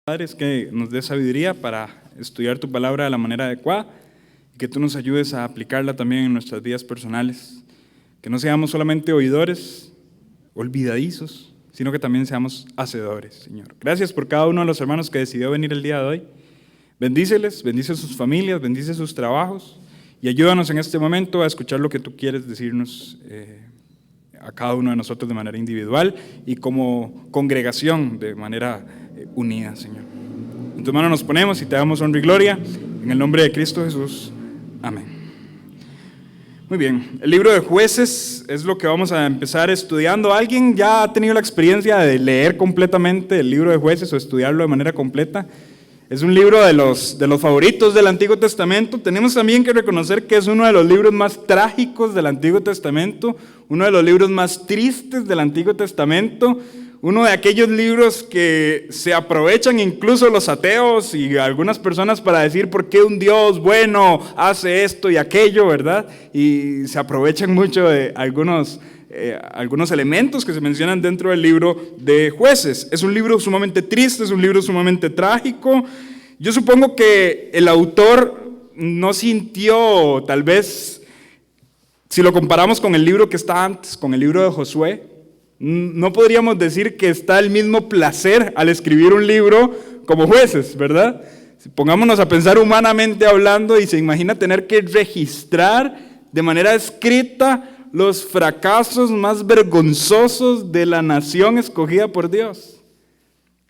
Padre, es que nos dé sabiduría para estudiar tu palabra de la manera adecuada y que tú nos ayudes a aplicarla también en nuestras vidas personales. Que no seamos solamente oidores, olvidadizos, sino que también seamos hacedores, Señor. Gracias por cada uno de los hermanos que decidió venir el día de hoy. Bendíceles, bendice sus familias, bendice sus trabajos y ayúdanos en este momento a escuchar lo que tú quieres decirnos a cada uno de nosotros de manera individual y como congregación de manera unida, Señor. En tu mano nos ponemos y te damos honra y gloria en el nombre de Cristo Jesús. Amén. Muy bien, el libro de Jueces es lo que vamos a empezar estudiando. ¿Alguien ya ha tenido la experiencia de leer completamente el libro de Jueces o estudiarlo de manera completa? Es un libro de los favoritos del Antiguo Testamento. Tenemos también que reconocer que es uno de los libros más trágicos del Antiguo Testamento, uno de los libros más tristes del Antiguo Testamento, uno de aquellos libros que se aprovechan incluso los ateos y algunas personas para decir por qué un Dios bueno hace esto y aquello, ¿verdad? Y se aprovechan mucho de algunos elementos que se mencionan dentro del libro de Jueces. Es un libro sumamente triste, es un libro sumamente trágico. Yo supongo que el autor no sintió, tal vez, si lo comparamos con el libro que está antes, con el libro de Josué, no podríamos decir que está el mismo placer al escribir un libro como Jueces, ¿verdad? Pongámonos a pensar humanamente hablando y se imagina tener que registrar de manera escrita los fracasos más vergonzosos de la nación escogida por Dios.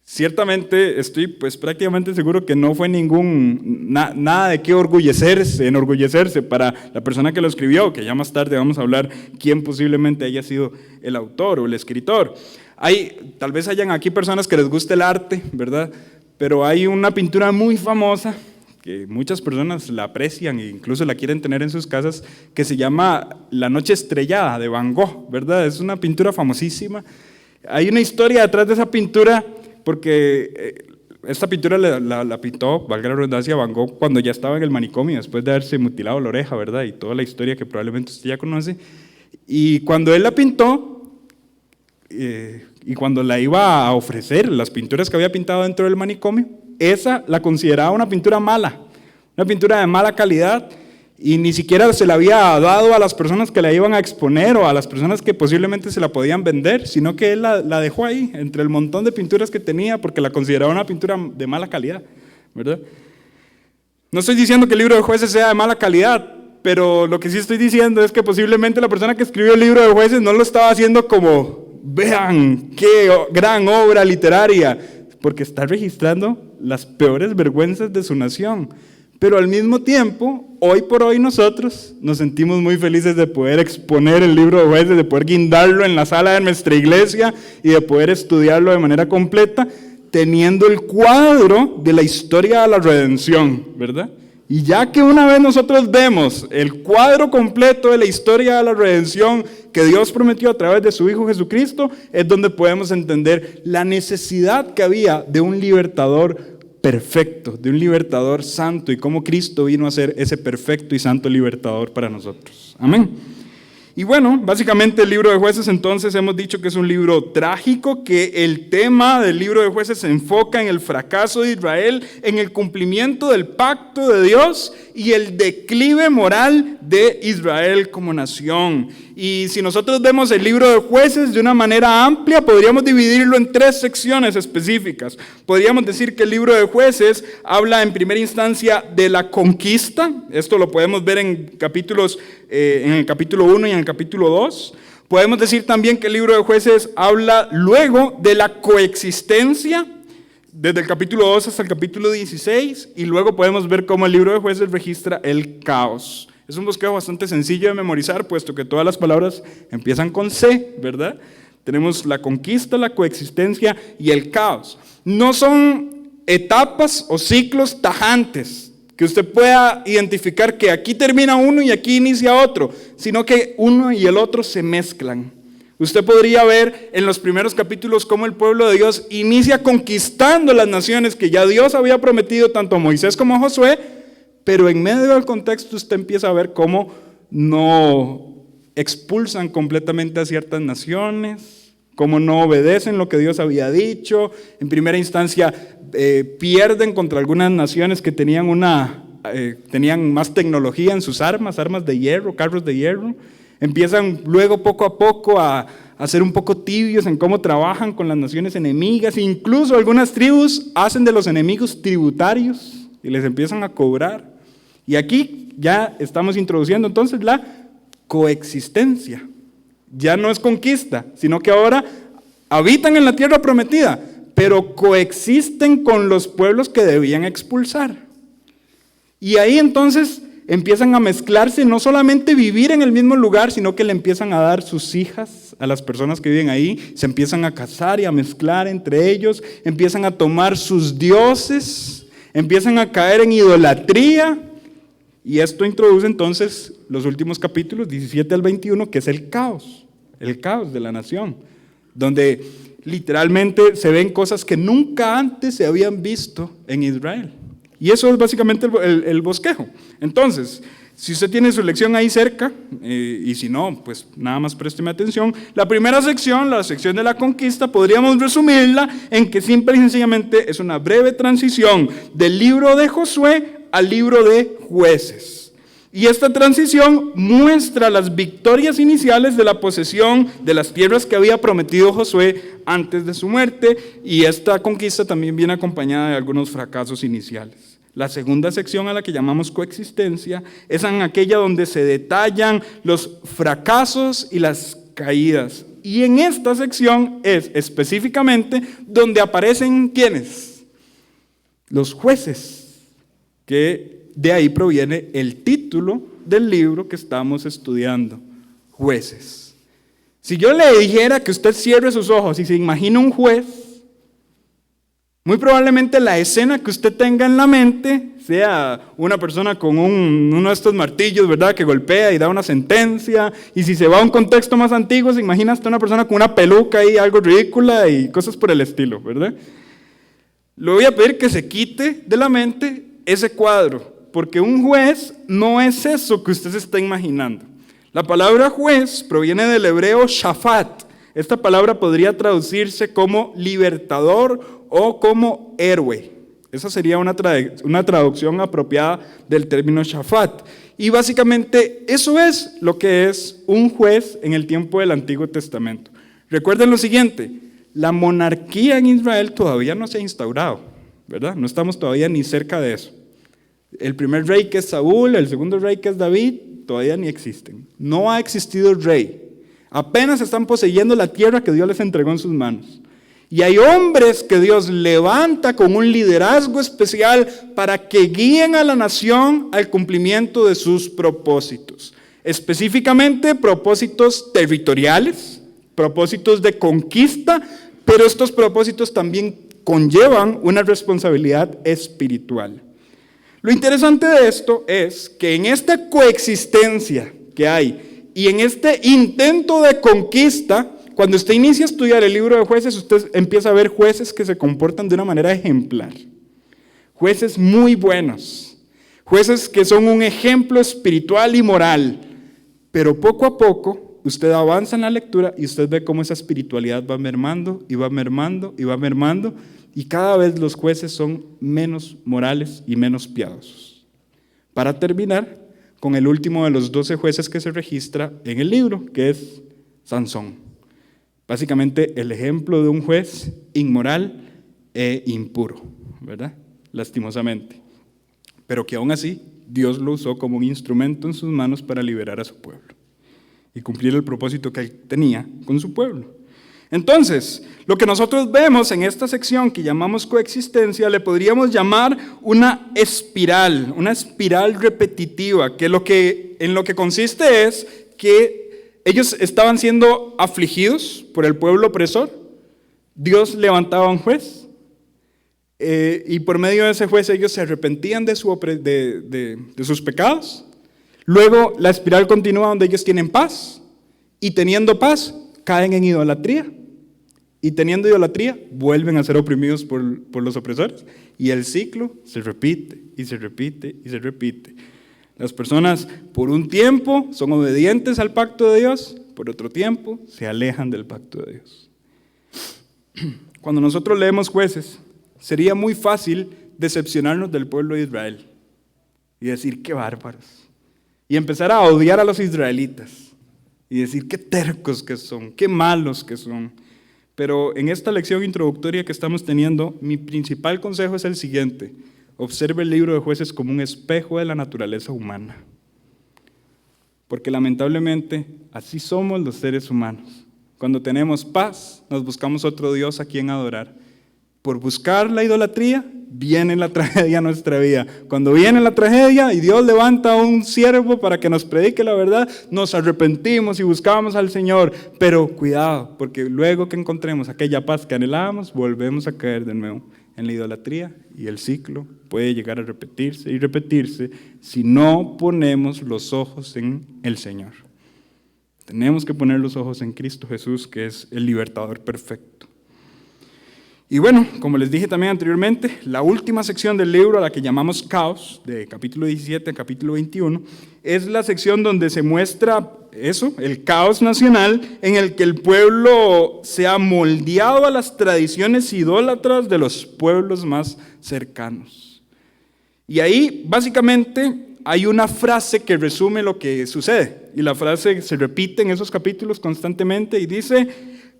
Ciertamente estoy prácticamente seguro que no fue nada de qué enorgullecerse para la persona que lo escribió, que ya más tarde vamos a hablar quién posiblemente haya sido el autor o el escritor. Tal vez hayan aquí personas que les guste el arte, ¿verdad? Pero hay una pintura muy famosa que muchas personas la aprecian e incluso la quieren tener en sus casas, que se llama La Noche Estrellada de Van Gogh, ¿verdad? Es una pintura famosísima. Hay una historia detrás de esa pintura, porque esta pintura la pintó, valga la redundancia, Van Gogh cuando ya estaba en el manicomio, después de haberse mutilado la oreja, ¿verdad? Y toda la historia que probablemente usted ya conoce. Y cuando él la pintó, y cuando la iba a ofrecer, las pinturas que había pintado dentro del manicomio, esa la consideraba una pintura mala, una pintura de mala calidad, y ni siquiera se la había dado a las personas que la iban a exponer o a las personas que posiblemente se la podían vender, sino que él la dejó ahí, entre el montón de pinturas que tenía, porque la consideraba una pintura de mala calidad, ¿verdad? No estoy diciendo que el libro de Jueces sea de mala calidad, pero lo que sí estoy diciendo es que posiblemente la persona que escribió el libro de Jueces no lo estaba haciendo como, vean, qué gran obra literaria, porque está registrando las peores vergüenzas de su nación. Pero al mismo tiempo, hoy por hoy nosotros nos sentimos muy felices de poder exponer el libro de Jueces, de poder guindarlo en la sala de nuestra iglesia y de poder estudiarlo de manera completa, teniendo el cuadro de la historia de la redención, ¿verdad? Y ya que una vez nosotros vemos el cuadro completo de la historia de la redención que Dios prometió a través de su Hijo Jesucristo, es donde podemos entender la necesidad que había de un libertador perfecto, de un libertador santo, y cómo Cristo vino a ser ese perfecto y santo libertador para nosotros. Amén. Y bueno, básicamente el libro de Jueces entonces hemos dicho que es un libro trágico, que el tema del libro de Jueces se enfoca en el fracaso de Israel, en el cumplimiento del pacto de Dios y el declive moral de Israel como nación. Y si nosotros vemos el libro de Jueces de una manera amplia, podríamos dividirlo en 3 secciones específicas. Podríamos decir que el libro de Jueces habla en primera instancia de la conquista. Esto lo podemos ver en el capítulo 1 y en el capítulo 2. Podemos decir también que el libro de Jueces habla luego de la coexistencia, desde el capítulo 2 hasta el capítulo 16, y luego podemos ver cómo el libro de Jueces registra el caos. Es un bosquejo bastante sencillo de memorizar, puesto que todas las palabras empiezan con C, ¿verdad? Tenemos la conquista, la coexistencia y el caos. No son etapas o ciclos tajantes, que usted pueda identificar que aquí termina uno y aquí inicia otro, sino que uno y el otro se mezclan. Usted podría ver en los primeros capítulos cómo el pueblo de Dios inicia conquistando las naciones que ya Dios había prometido tanto a Moisés como a Josué, pero en medio del contexto usted empieza a ver cómo no expulsan completamente a ciertas naciones, cómo no obedecen lo que Dios había dicho. En primera instancia pierden contra algunas naciones que tenían más tecnología en sus armas de hierro, carros de hierro. Empiezan luego poco a poco a ser un poco tibios en cómo trabajan con las naciones enemigas. Incluso algunas tribus hacen de los enemigos tributarios y les empiezan a cobrar. Y aquí ya estamos introduciendo entonces la coexistencia. Ya no es conquista, sino que ahora habitan en la tierra prometida, pero coexisten con los pueblos que debían expulsar. Y ahí entonces empiezan a mezclarse, no solamente vivir en el mismo lugar, sino que le empiezan a dar sus hijas a las personas que viven ahí, se empiezan a casar y a mezclar entre ellos, empiezan a tomar sus dioses, empiezan a caer en idolatría, y esto introduce entonces los últimos capítulos, 17 al 21, que es el caos de la nación, donde literalmente se ven cosas que nunca antes se habían visto en Israel. Y eso es básicamente el bosquejo. Entonces, si usted tiene su lección ahí cerca, y si no, pues nada más présteme atención. La primera sección, la sección de la conquista, podríamos resumirla en que simple y sencillamente es una breve transición del libro de Josué al libro de Jueces. Y esta transición muestra las victorias iniciales de la posesión de las tierras que había prometido Josué antes de su muerte, y esta conquista también viene acompañada de algunos fracasos iniciales. La segunda sección, a la que llamamos coexistencia, es en aquella donde se detallan los fracasos y las caídas. Y en esta sección es específicamente donde aparecen ¿quiénes? Los jueces, que de ahí proviene el título del libro que estamos estudiando, Jueces. Si yo le dijera que usted cierre sus ojos y se imagina un juez, muy probablemente la escena que usted tenga en la mente sea una persona con uno de estos martillos, ¿verdad?, que golpea y da una sentencia. Y si se va a un contexto más antiguo, se imagina hasta una persona con una peluca ahí, algo ridícula y cosas por el estilo, ¿verdad? Le voy a pedir que se quite de la mente ese cuadro, porque un juez no es eso que usted se está imaginando. La palabra juez proviene del hebreo shafat. Esta palabra podría traducirse como libertador o como héroe. Esa sería una traducción apropiada del término shafat. Y básicamente eso es lo que es un juez en el tiempo del Antiguo Testamento. Recuerden lo siguiente, la monarquía en Israel todavía no se ha instaurado, ¿verdad? No estamos todavía ni cerca de eso. El primer rey, que es Saúl, el segundo rey, que es David, todavía ni existen. No ha existido rey. Apenas están poseyendo la tierra que Dios les entregó en sus manos. Y hay hombres que Dios levanta con un liderazgo especial para que guíen a la nación al cumplimiento de sus propósitos. Específicamente propósitos territoriales, propósitos de conquista, pero estos propósitos también conllevan una responsabilidad espiritual. Lo interesante de esto es que en esta coexistencia que hay y en este intento de conquista, cuando usted inicia a estudiar el libro de Jueces, usted empieza a ver jueces que se comportan de una manera ejemplar. Jueces muy buenos. Jueces que son un ejemplo espiritual y moral. Pero poco a poco, usted avanza en la lectura y usted ve cómo esa espiritualidad va mermando y va mermando y va mermando. Y cada vez los jueces son menos morales y menos piadosos. Para terminar con el último de los 12 jueces que se registra en el libro, que es Sansón. Básicamente el ejemplo de un juez inmoral e impuro, ¿verdad? Lastimosamente. Pero que aún así Dios lo usó como un instrumento en sus manos para liberar a su pueblo y cumplir el propósito que él tenía con su pueblo. Entonces, lo que nosotros vemos en esta sección que llamamos coexistencia, le podríamos llamar una espiral repetitiva, que en lo que consiste es que ellos estaban siendo afligidos por el pueblo opresor, Dios levantaba a un juez, y por medio de ese juez ellos se arrepentían de sus pecados. Luego la espiral continúa donde ellos tienen paz, y teniendo paz caen en idolatría. Y teniendo idolatría, vuelven a ser oprimidos por los opresores. Y el ciclo se repite, y se repite, y se repite. Las personas por un tiempo son obedientes al pacto de Dios, por otro tiempo se alejan del pacto de Dios. cuando nosotros leemos Jueces, sería muy fácil decepcionarnos del pueblo de Israel y decir, qué bárbaros. Y empezar a odiar a los israelitas y decir, qué tercos que son, qué malos que son. Pero en esta lección introductoria que estamos teniendo, mi principal consejo es el siguiente: observe el libro de Jueces como un espejo de la naturaleza humana. Porque lamentablemente así somos los seres humanos. Cuando tenemos paz, nos buscamos otro Dios a quien adorar. Por buscar la idolatría, viene la tragedia a nuestra vida. Cuando viene la tragedia y Dios levanta a un siervo para que nos predique la verdad, nos arrepentimos y buscamos al Señor. Pero cuidado, porque luego que encontremos aquella paz que anhelábamos, volvemos a caer de nuevo en la idolatría y el ciclo puede llegar a repetirse y repetirse si no ponemos los ojos en el Señor. Tenemos que poner los ojos en Cristo Jesús, que es el libertador perfecto. Y bueno, como les dije también anteriormente, la última sección del libro, a la que llamamos Caos, de capítulo 17 a capítulo 21, es la sección donde se muestra eso, el caos nacional, en el que el pueblo se ha moldeado a las tradiciones idólatras de los pueblos más cercanos. Y ahí, básicamente, hay una frase que resume lo que sucede. Y la frase se repite en esos capítulos constantemente y dice: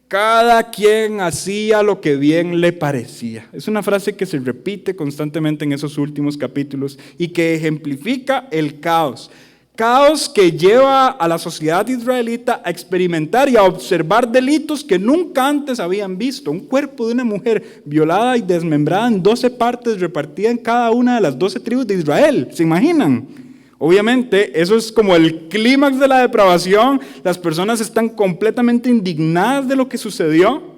cada quien hacía lo que bien le parecía. Es una frase que se repite constantemente en esos últimos capítulos y que ejemplifica el caos. Caos que lleva a la sociedad israelita a experimentar y a observar delitos que nunca antes habían visto. Un cuerpo de una mujer violada y desmembrada en 12 partes repartida en cada una de las 12 tribus de Israel. ¿Se imaginan? Obviamente, eso es como el clímax de la depravación. Las personas están completamente indignadas de lo que sucedió.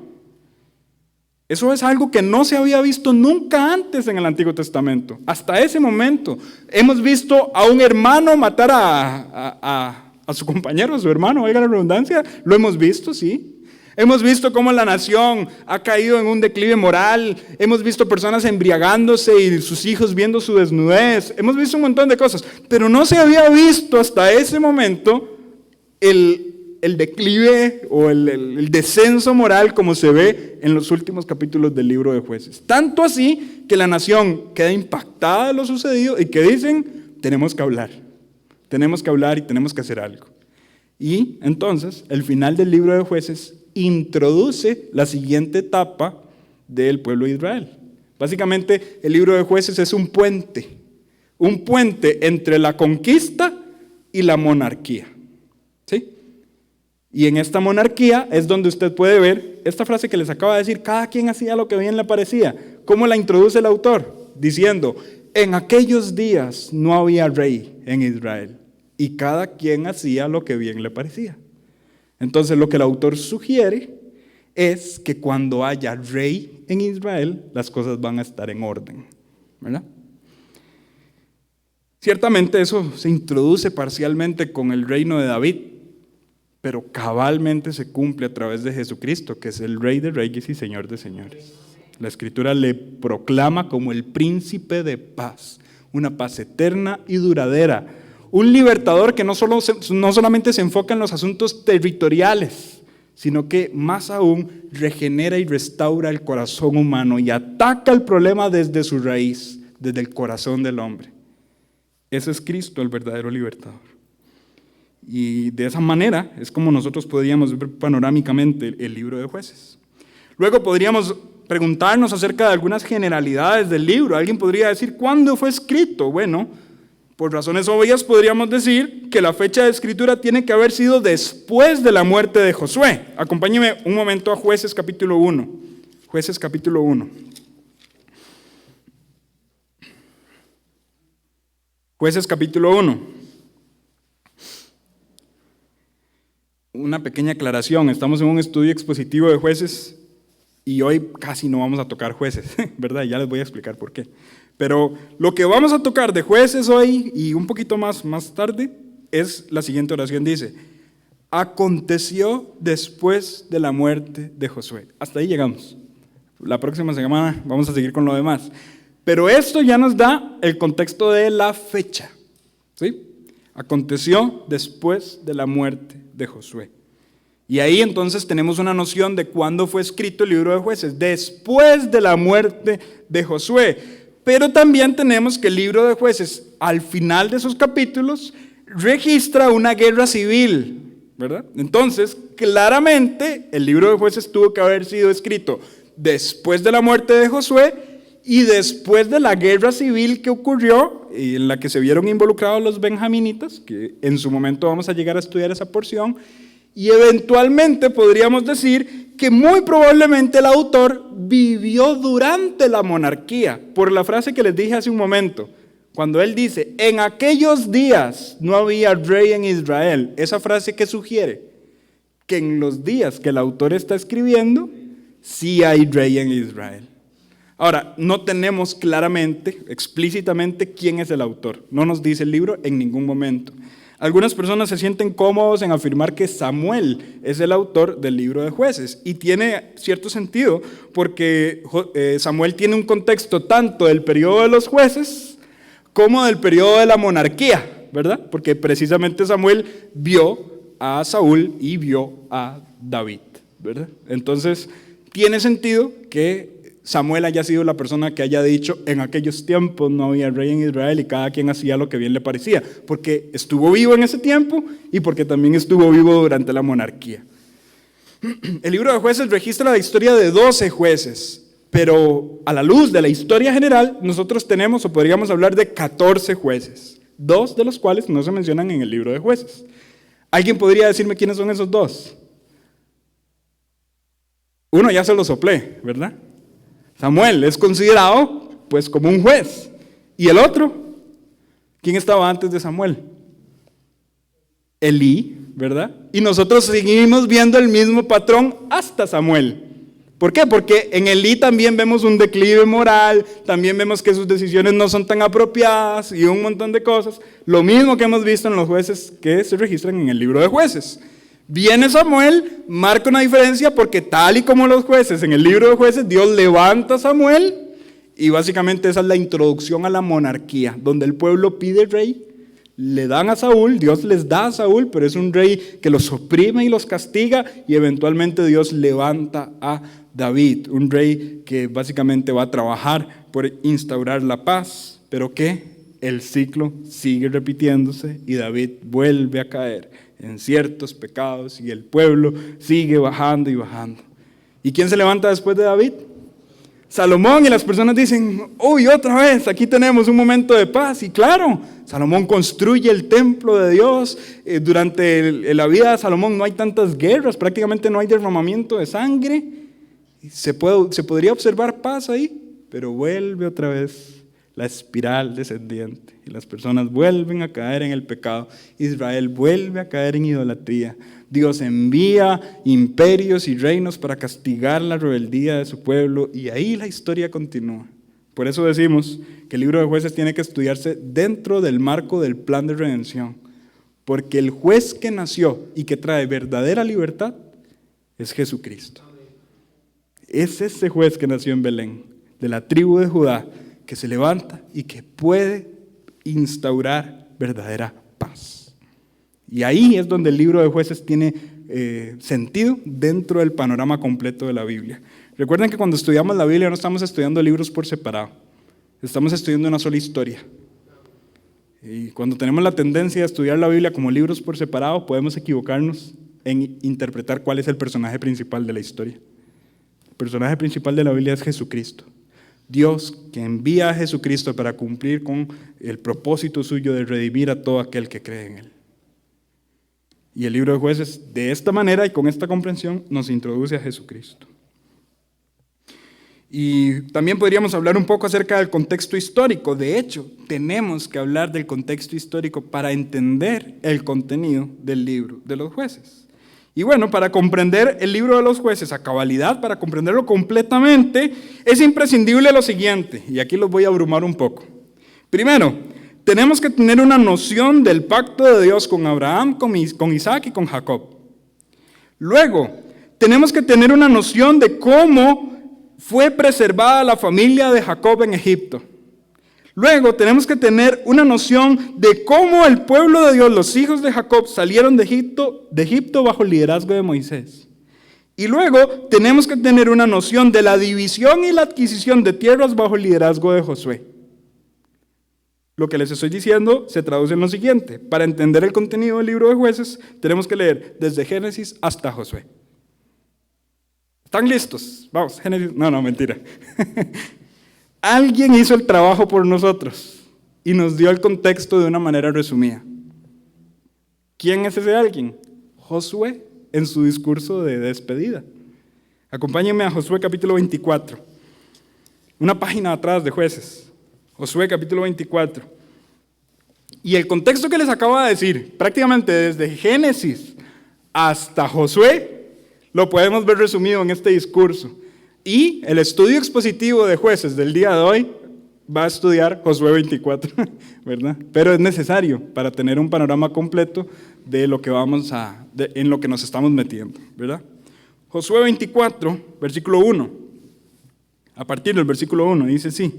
Eso es algo que no se había visto nunca antes en el Antiguo Testamento. Hasta ese momento hemos visto a un hermano matar a su compañero, a su hermano, oiga la redundancia. Lo hemos visto, sí. Hemos visto cómo la nación ha caído en un declive moral. Hemos visto personas embriagándose y sus hijos viendo su desnudez. Hemos visto un montón de cosas, pero no se había visto hasta ese momento el declive o el descenso moral como se ve en los últimos capítulos del libro de Jueces. Tanto así que la nación queda impactada de lo sucedido y que dicen, tenemos que hablar y tenemos que hacer algo. Y entonces el final del libro de Jueces introduce la siguiente etapa del pueblo de Israel. Básicamente el libro de Jueces es un puente entre la conquista y la monarquía. ¿Sí? Y en esta monarquía es donde usted puede ver esta frase que les acabo de decir: cada quien hacía lo que bien le parecía. ¿Cómo la introduce el autor? Diciendo: en aquellos días no había rey en Israel y cada quien hacía lo que bien le parecía. Entonces lo que el autor sugiere es que cuando haya rey en Israel, las cosas van a estar en orden, ¿verdad? Ciertamente eso se introduce parcialmente con el reino de David, pero cabalmente se cumple a través de Jesucristo, que es el Rey de Reyes y Señor de Señores. La Escritura le proclama como el príncipe de paz, una paz eterna y duradera. Un libertador que no solamente se enfoca en los asuntos territoriales, sino que más aún regenera y restaura el corazón humano y ataca el problema desde su raíz, desde el corazón del hombre. Ese es Cristo, el verdadero libertador. Y de esa manera es como nosotros podríamos ver panorámicamente el libro de Jueces. Luego podríamos preguntarnos acerca de algunas generalidades del libro. Alguien podría decir, ¿cuándo fue escrito? Bueno, por razones obvias podríamos decir que la fecha de escritura tiene que haber sido después de la muerte de Josué. Acompáñeme un momento a Jueces capítulo 1. Jueces capítulo 1. Jueces capítulo 1. Una pequeña aclaración, estamos en un estudio expositivo de Jueces y hoy casi no vamos a tocar Jueces, ¿verdad? Ya les voy a explicar por qué. Pero lo que vamos a tocar de Jueces hoy y un poquito más tarde es la siguiente oración. Dice: aconteció después de la muerte de Josué. Hasta ahí llegamos. La próxima semana vamos a seguir con lo demás. Pero esto ya nos da el contexto de la fecha. ¿Sí? Aconteció después de la muerte de Josué. Y ahí entonces tenemos una noción de cuándo fue escrito el libro de Jueces, después de la muerte de Josué. Pero también tenemos que el libro de Jueces, al final de sus capítulos, registra una guerra civil, ¿verdad? Entonces, claramente, el libro de Jueces tuvo que haber sido escrito después de la muerte de Josué y después de la guerra civil que ocurrió, y en la que se vieron involucrados los benjaminitas, que en su momento vamos a llegar a estudiar esa porción, y eventualmente podríamos decir que muy probablemente el autor vivió durante la monarquía, por la frase que les dije hace un momento. Cuando él dice, en aquellos días no había rey en Israel, esa frase que sugiere que en los días que el autor está escribiendo, sí hay rey en Israel. Ahora, no tenemos claramente, explícitamente, quién es el autor. No nos dice el libro en ningún momento. Algunas personas se sienten cómodos en afirmar que Samuel es el autor del libro de Jueces, y tiene cierto sentido, porque Samuel tiene un contexto tanto del periodo de los jueces como del periodo de la monarquía, ¿verdad? Porque precisamente Samuel vio a Saúl y vio a David, ¿verdad? Entonces, tiene sentido que Samuel haya sido la persona que haya dicho, en aquellos tiempos no había rey en Israel y cada quien hacía lo que bien le parecía, porque estuvo vivo en ese tiempo y porque también estuvo vivo durante la monarquía. El libro de Jueces registra la historia de 12 jueces, pero a la luz de la historia general, nosotros tenemos o podríamos hablar de 14 jueces, 2 de los cuales no se mencionan en el libro de Jueces. ¿Alguien podría decirme quiénes son esos 2? Uno ya se lo soplé, ¿verdad? Samuel es considerado pues como un juez. ¿Y el otro? ¿Quién estaba antes de Samuel? Elí, ¿verdad? Y nosotros seguimos viendo el mismo patrón hasta Samuel. ¿Por qué? Porque en Elí también vemos un declive moral, también vemos que sus decisiones no son tan apropiadas y un montón de cosas. Lo mismo que hemos visto en los jueces que se registran en el libro de Jueces. Viene Samuel, marca una diferencia porque tal y como los jueces, en el libro de Jueces, Dios levanta a Samuel y básicamente esa es la introducción a la monarquía, donde el pueblo pide rey, le dan a Saúl, Dios les da a Saúl, pero es un rey que los oprime y los castiga y eventualmente Dios levanta a David, un rey que básicamente va a trabajar por instaurar la paz, pero que el ciclo sigue repitiéndose y David vuelve a caer en ciertos pecados y el pueblo sigue bajando y bajando. ¿Y quién se levanta después de David? Salomón, y las personas dicen, uy, otra vez, aquí tenemos un momento de paz. Y claro, Salomón construye el templo de Dios. Durante la vida de Salomón no hay tantas guerras, prácticamente no hay derramamiento de sangre. Se podría observar paz ahí, pero vuelve otra vez la espiral descendiente y las personas vuelven a caer en el pecado. Israel vuelve a caer en idolatría. Dios envía imperios y reinos para castigar la rebeldía de su pueblo y ahí la historia continúa. Por eso decimos que el libro de Jueces tiene que estudiarse dentro del marco del plan de redención, porque el juez que nació y que trae verdadera libertad es Jesucristo. Es ese juez que nació en Belén, de la tribu de Judá, que se levanta y que puede instaurar verdadera paz. Y ahí es donde el libro de Jueces tiene sentido dentro del panorama completo de la Biblia. Recuerden que cuando estudiamos la Biblia no estamos estudiando libros por separado, estamos estudiando una sola historia. Y cuando tenemos la tendencia a estudiar la Biblia como libros por separado, podemos equivocarnos en interpretar cuál es el personaje principal de la historia. El personaje principal de la Biblia es Jesucristo. Dios que envía a Jesucristo para cumplir con el propósito suyo de redimir a todo aquel que cree en Él. Y el libro de Jueces, de esta manera y con esta comprensión, nos introduce a Jesucristo. Y también podríamos hablar un poco acerca del contexto histórico. De hecho, tenemos que hablar del contexto histórico para entender el contenido del libro de los Jueces. Y bueno, para comprender el libro de los Jueces a cabalidad, para comprenderlo completamente, es imprescindible lo siguiente, y aquí los voy a abrumar un poco. Primero, tenemos que tener una noción del pacto de Dios con Abraham, con Isaac y con Jacob. Luego, tenemos que tener una noción de cómo fue preservada la familia de Jacob en Egipto. Luego tenemos que tener una noción de cómo el pueblo de Dios, los hijos de Jacob, salieron de Egipto bajo el liderazgo de Moisés. Y luego tenemos que tener una noción de la división y la adquisición de tierras bajo el liderazgo de Josué. Lo que les estoy diciendo se traduce en lo siguiente. Para entender el contenido del libro de Jueces, tenemos que leer desde Génesis hasta Josué. ¿Están listos? Vamos, Génesis. No, mentira. Alguien hizo el trabajo por nosotros y nos dio el contexto de una manera resumida. ¿Quién es ese alguien? Josué, en su discurso de despedida. Acompáñenme a Josué capítulo 24. Una página atrás de Jueces. Josué capítulo 24. Y el contexto que les acabo de decir, prácticamente desde Génesis hasta Josué, lo podemos ver resumido en este discurso. Y el estudio expositivo de Jueces del día de hoy va a estudiar Josué 24, ¿verdad? Pero es necesario para tener un panorama completo de lo que en lo que nos estamos metiendo, ¿verdad? Josué 24, versículo 1. A partir del versículo 1 dice así: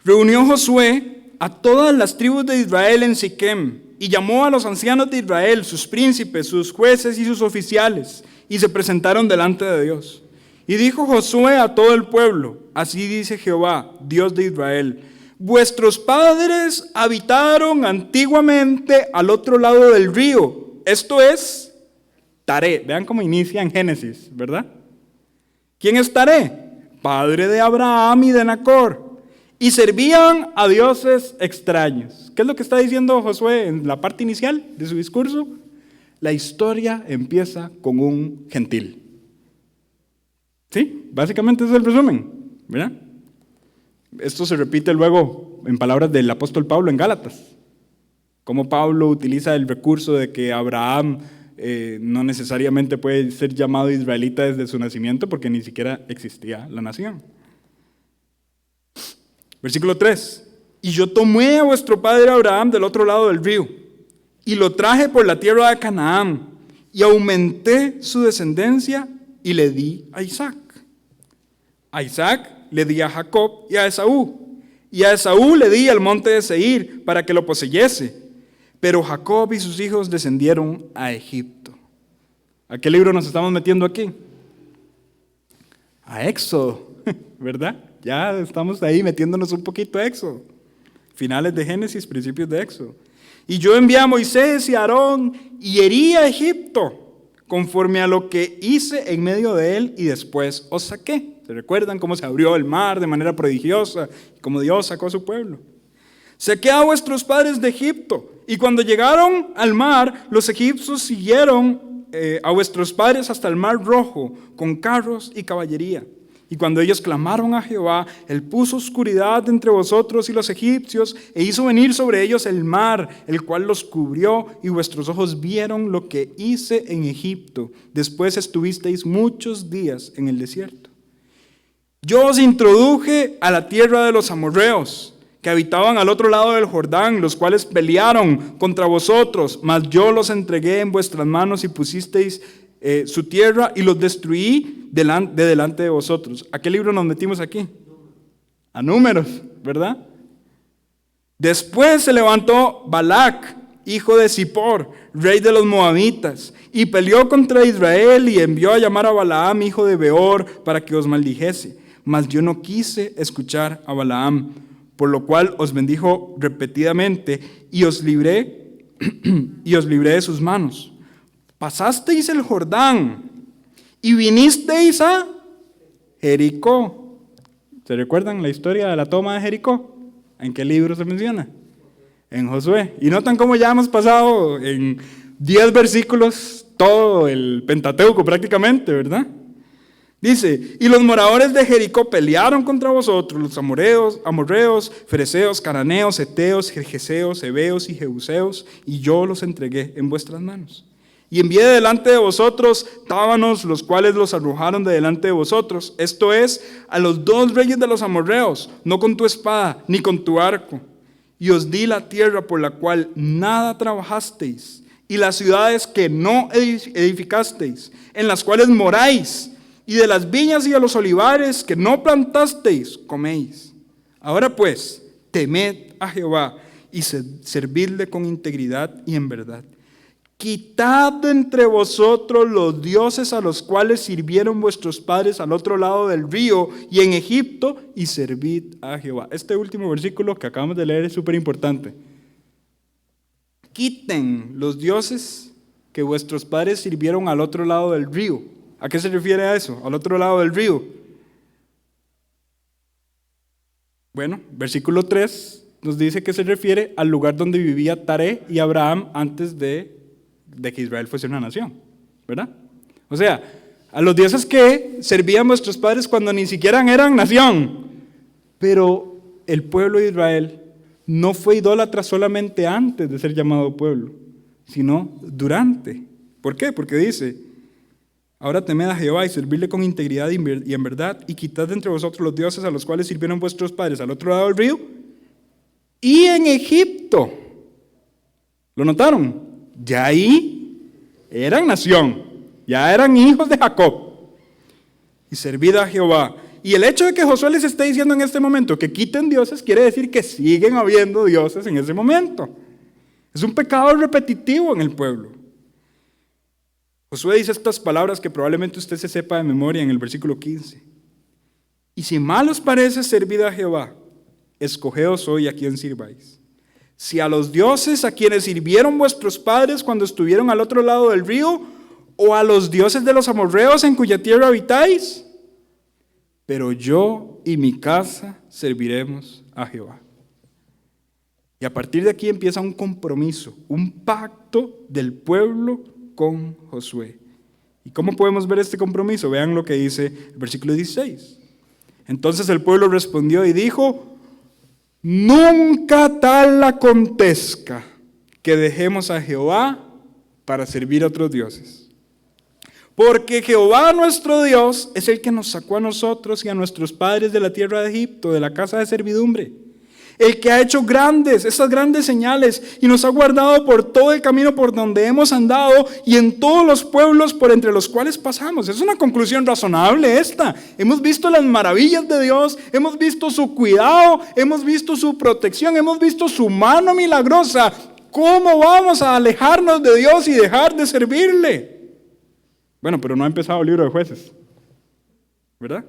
Reunió Josué a todas las tribus de Israel en Siquem y llamó a los ancianos de Israel, sus príncipes, sus jueces y sus oficiales, y se presentaron delante de Dios. Y dijo Josué a todo el pueblo: Así dice Jehová, Dios de Israel: Vuestros padres habitaron antiguamente al otro lado del río. Esto es Taré. Vean cómo inicia en Génesis, ¿verdad? ¿Quién es Taré? Padre de Abraham y de Nacor. Y servían a dioses extraños. ¿Qué es lo que está diciendo Josué en la parte inicial de su discurso? La historia empieza con un gentil. ¿Sí? Básicamente ese es el resumen, ¿verdad? Esto se repite luego en palabras del apóstol Pablo en Gálatas. Cómo Pablo utiliza el recurso de que Abraham no necesariamente puede ser llamado israelita desde su nacimiento porque ni siquiera existía la nación. Versículo 3. Y yo tomé a vuestro padre Abraham del otro lado del río y lo traje por la tierra de Canaán y aumenté su descendencia y le di a Isaac. A Isaac le di a Jacob y a Esaú. Y a Esaú le di al monte de Seir para que lo poseyese. Pero Jacob y sus hijos descendieron a Egipto. ¿A qué libro nos estamos metiendo aquí? A Éxodo, ¿verdad? Ya estamos ahí metiéndonos un poquito a Éxodo. Finales de Génesis, principios de Éxodo. Y yo envié a Moisés y a Aarón y herí a Egipto, conforme a lo que hice en medio de él, y después os saqué. ¿Se recuerdan cómo se abrió el mar de manera prodigiosa? Cómo Dios sacó a su pueblo. Saqué a vuestros padres de Egipto, y cuando llegaron al mar, los egipcios siguieron a vuestros padres hasta el mar Rojo, con carros y caballería. Y cuando ellos clamaron a Jehová, él puso oscuridad entre vosotros y los egipcios, e hizo venir sobre ellos el mar, el cual los cubrió, y vuestros ojos vieron lo que hice en Egipto. Después estuvisteis muchos días en el desierto. Yo os introduje a la tierra de los amorreos, que habitaban al otro lado del Jordán, los cuales pelearon contra vosotros, mas yo los entregué en vuestras manos y pusisteis su tierra y los destruí delante de vosotros. ¿A qué libro nos metimos aquí? A Números, ¿verdad? Después se levantó Balac, hijo de Zippor, rey de los moabitas, y peleó contra Israel y envió a llamar a Balaam, hijo de Beor, para que os maldijese. Mas yo no quise escuchar a Balaam, por lo cual os bendijo repetidamente y os libré de sus manos. Pasasteis el Jordán y vinisteis a Jericó. ¿Se recuerdan la historia de la toma de Jericó? ¿En qué libro se menciona? En Josué. Y notan cómo ya hemos pasado en 10 versículos todo el Pentateuco prácticamente, ¿verdad? Dice: y los moradores de Jericó pelearon contra vosotros, los amorreos, fereceos, cananeos, heteos, gergeseos, heveos y jebuseos, y yo los entregué en vuestras manos. Y envié delante de vosotros tábanos, los cuales los arrojaron de delante de vosotros, esto es, a los 2 reyes de los amorreos, no con tu espada, ni con tu arco. Y os di la tierra por la cual nada trabajasteis, y las ciudades que no edificasteis, en las cuales moráis, y de las viñas y de los olivares que no plantasteis, coméis. Ahora pues, temed a Jehová y servidle con integridad y en verdad. Quitad de entre vosotros los dioses a los cuales sirvieron vuestros padres al otro lado del río y en Egipto, y servid a Jehová. Este último versículo que acabamos de leer es súper importante. Quiten los dioses que vuestros padres sirvieron al otro lado del río. ¿A qué se refiere a eso? Al otro lado del río. Bueno, versículo 3 nos dice que se refiere al lugar donde vivía Taré y Abraham antes de que Israel fuese una nación, ¿verdad? O sea, a los dioses que servían vuestros padres cuando ni siquiera eran nación. Pero el pueblo de Israel no fue idólatra solamente antes de ser llamado pueblo, sino durante. ¿Por qué? Porque dice, ahora temed a Jehová y servirle con integridad y en verdad, y quitad de entre vosotros los dioses a los cuales sirvieron vuestros padres al otro lado del río y en Egipto. ¿Lo notaron? Ya ahí eran nación, ya eran hijos de Jacob. Y servid a Jehová. Y el hecho de que Josué les esté diciendo en este momento que quiten dioses quiere decir que siguen habiendo dioses en ese momento. Es un pecado repetitivo en el pueblo. Josué dice estas palabras que probablemente usted se sepa de memoria en el versículo 15. Y si mal os parece servid a Jehová, escogeos hoy a quién sirváis. Si a los dioses a quienes sirvieron vuestros padres cuando estuvieron al otro lado del río, o a los dioses de los amorreos en cuya tierra habitáis, pero yo y mi casa serviremos a Jehová. Y a partir de aquí empieza un compromiso, un pacto del pueblo con Josué. ¿Y cómo podemos ver este compromiso? Vean lo que dice el versículo 16. Entonces el pueblo respondió y dijo: nunca tal acontezca que dejemos a Jehová para servir a otros dioses. Porque Jehová nuestro Dios es el que nos sacó a nosotros y a nuestros padres de la tierra de Egipto, de la casa de servidumbre. El que ha hecho esas grandes señales y nos ha guardado por todo el camino por donde hemos andado y en todos los pueblos por entre los cuales pasamos. Es una conclusión razonable esta. Hemos visto las maravillas de Dios, hemos visto su cuidado, hemos visto su protección, hemos visto su mano milagrosa. ¿Cómo vamos a alejarnos de Dios y dejar de servirle? Bueno, pero no ha empezado el libro de Jueces, ¿verdad?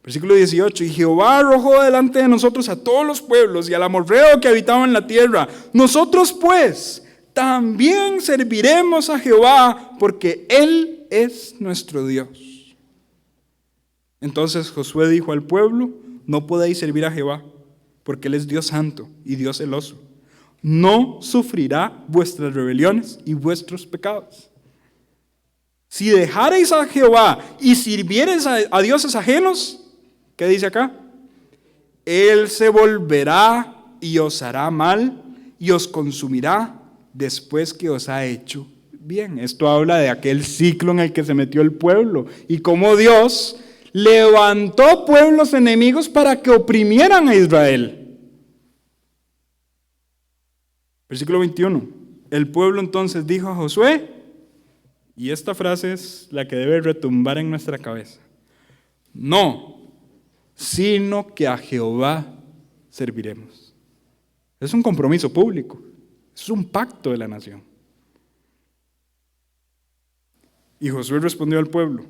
Versículo 18, y Jehová arrojó delante de nosotros a todos los pueblos y al amorreo que habitaba en la tierra. Nosotros pues también serviremos a Jehová porque Él es nuestro Dios. Entonces Josué dijo al pueblo: no podéis servir a Jehová porque Él es Dios santo y Dios celoso. No sufrirá vuestras rebeliones y vuestros pecados. Si dejareis a Jehová y sirviereis a dioses ajenos, ¿qué dice acá? Él se volverá y os hará mal y os consumirá después que os ha hecho bien. Esto habla de aquel ciclo en el que se metió el pueblo y cómo Dios levantó pueblos enemigos para que oprimieran a Israel. Versículo 21. El pueblo entonces dijo a Josué, y esta frase es la que debe retumbar en nuestra cabeza: no, sino que a Jehová serviremos. Es un compromiso público, es un pacto de la nación. Y Josué respondió al pueblo: